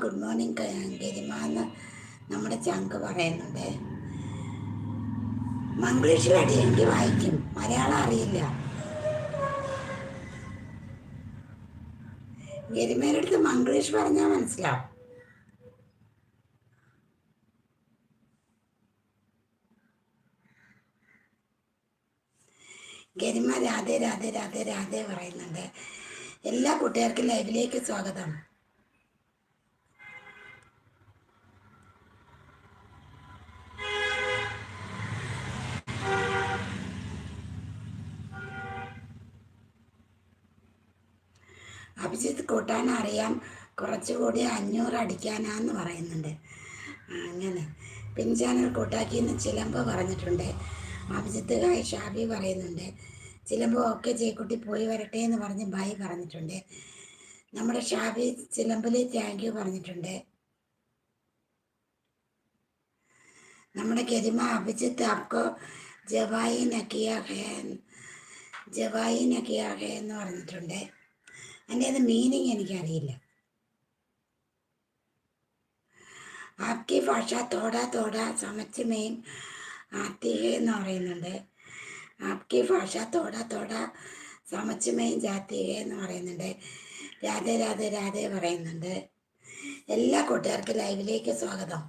Good morning ഗരിമ എന്ന് നമ്മുടെ ചങ്ക് പറയുന്നുണ്ട്. മംഗ്ലീഷിൽ അടിയെങ്കിൽ വായിക്കും, മലയാളം അറിയില്ല. ഗരിമയുടെ അടുത്ത് മംഗ്ലീഷ് പറഞ്ഞാൽ മനസ്സിലാവും. ഗരിമ രാധേ രാധേ രാധേ രാധേ പറയുന്നുണ്ട്. എല്ലാ കൂട്ടുകാർക്കും ലൈവിലേക്ക് സ്വാഗതം. അഭിജിത്ത് കൂട്ടാൻ അറിയാം, കുറച്ചുകൂടി 500 അടിക്കാനാന്ന് പറയുന്നുണ്ട്. അങ്ങനെ പിൻ ചാനൽ കൂട്ടാക്കിയെന്ന് ചിലമ്പ് പറഞ്ഞിട്ടുണ്ട്. അഭിജിത്ത് ഹായ് ഷാബി പറയുന്നുണ്ട്. ചിലമ്പ് ഓക്കെ ചേക്കുട്ടി പോയി വരട്ടെ എന്ന് പറഞ്ഞ് ബൈ പറഞ്ഞിട്ടുണ്ട്. നമ്മുടെ ഷാബി ചിലമ്പിൽ താങ്ക് യു പറഞ്ഞിട്ടുണ്ട്. നമ്മുടെ ഗരിമ അഭിജിത്ത് ആപ്കോ ജവായി നക്കിയ ഹേ എന്ന് പറഞ്ഞിട്ടുണ്ട്. അതിൻ്റെ അത് മീനിങ് എനിക്കറിയില്ല. ആപ്കി ഭാഷ തോടാ തോടാ സമച്ച് മെയിൻ ആത്തിഹ എന്ന് പറയുന്നുണ്ട്. ആപ്കി ഭാഷ തോടാ തോടാ സമച്ച് മെയിൻ ജാത്തിഹ എന്ന് പറയുന്നുണ്ട്. രാധേ രാധേ രാധേ പറയുന്നുണ്ട്. എല്ലാ കൂട്ടുകാർക്കും ലൈവിലേക്ക് സ്വാഗതം.